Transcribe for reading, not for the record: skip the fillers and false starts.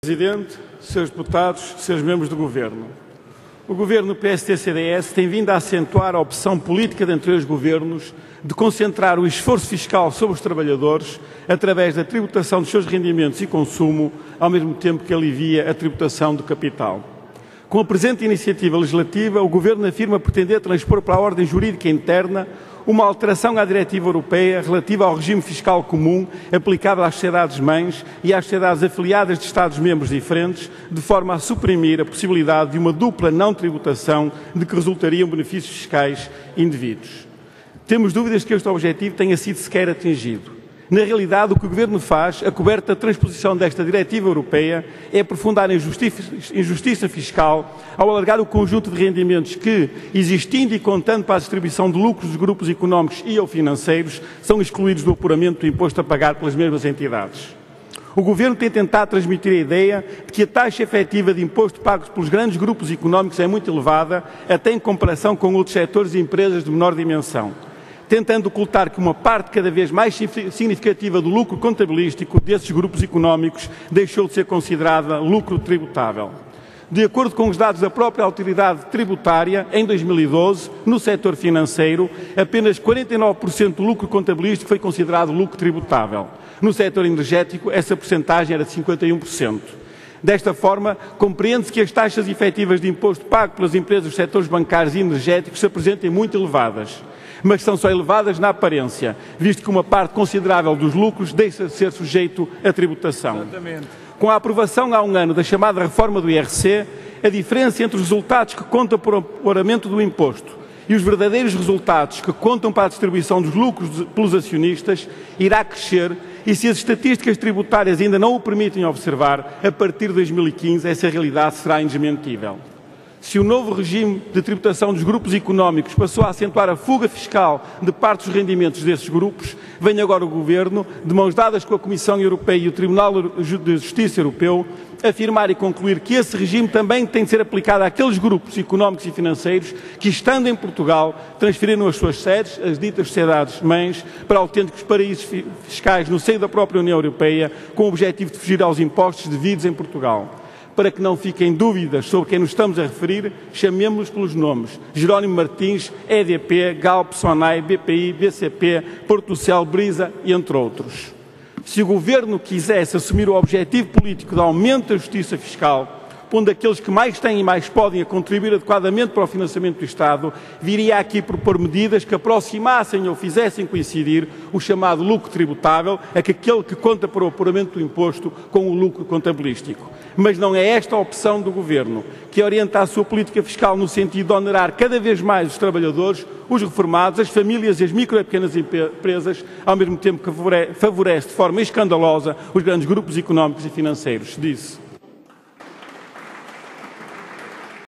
Presidente, Srs. Deputados, Srs. Membros do Governo. O Governo PSD-CDS tem vindo a acentuar a opção política de anteriores governos de concentrar o esforço fiscal sobre os trabalhadores através da tributação dos seus rendimentos e consumo, ao mesmo tempo que alivia a tributação do capital. Com a presente iniciativa legislativa, o Governo afirma pretender transpor para a ordem jurídica interna uma alteração à diretiva europeia relativa ao regime fiscal comum aplicável às sociedades-mães e às sociedades afiliadas de Estados-membros diferentes, de forma a suprimir a possibilidade de uma dupla não-tributação de que resultariam benefícios fiscais indevidos. Temos dúvidas que este objetivo tenha sido sequer atingido. Na realidade, o que o Governo faz, a coberta da transposição desta diretiva europeia, é aprofundar a injustiça fiscal ao alargar o conjunto de rendimentos que, existindo e contando para a distribuição de lucros dos grupos económicos e ou financeiros, são excluídos do apuramento do imposto a pagar pelas mesmas entidades. O Governo tem tentado transmitir a ideia de que a taxa efetiva de imposto pago pelos grandes grupos económicos é muito elevada, até em comparação com outros setores e empresas de menor dimensão, tentando ocultar que uma parte cada vez mais significativa do lucro contabilístico desses grupos económicos deixou de ser considerada lucro tributável. De acordo com os dados da própria autoridade tributária, em 2012, no setor financeiro, apenas 49% do lucro contabilístico foi considerado lucro tributável. No setor energético, essa percentagem era de 51%. Desta forma, compreende-se que as taxas efetivas de imposto pago pelas empresas dos setores bancários e energéticos se apresentem muito elevadas, mas são só elevadas na aparência, visto que uma parte considerável dos lucros deixa de ser sujeito à tributação. Exatamente. Com a aprovação há um ano da chamada reforma do IRC, a diferença entre os resultados que contam para o apuramento do imposto e os verdadeiros resultados que contam para a distribuição dos lucros pelos acionistas irá crescer, e se as estatísticas tributárias ainda não o permitem observar, a partir de 2015 essa realidade será indesmentível. Se o novo regime de tributação dos grupos económicos passou a acentuar a fuga fiscal de parte dos rendimentos desses grupos, vem agora o Governo, de mãos dadas com a Comissão Europeia e o Tribunal de Justiça Europeu, afirmar e concluir que esse regime também tem de ser aplicado àqueles grupos económicos e financeiros que, estando em Portugal, transferiram as suas sedes, as ditas sociedades-mães, para autênticos paraísos fiscais no seio da própria União Europeia, com o objetivo de fugir aos impostos devidos em Portugal. Para que não fiquem dúvidas sobre quem nos estamos a referir, chamemos-los pelos nomes: Jerónimo Martins, EDP, Galp, Sonai, BPI, BCP, Portucel, Brisa, entre outros. Se o Governo quisesse assumir o objetivo político de aumento da justiça fiscal, pondo aqueles que mais têm e mais podem a contribuir adequadamente para o financiamento do Estado, viria aqui propor medidas que aproximassem ou fizessem coincidir o chamado lucro tributável, aquele que conta para o apuramento do imposto, com o lucro contabilístico. Mas não é esta a opção do Governo, que orienta a sua política fiscal no sentido de onerar cada vez mais os trabalhadores, os reformados, as famílias e as micro e pequenas empresas, ao mesmo tempo que favorece de forma escandalosa os grandes grupos económicos e financeiros. Disse: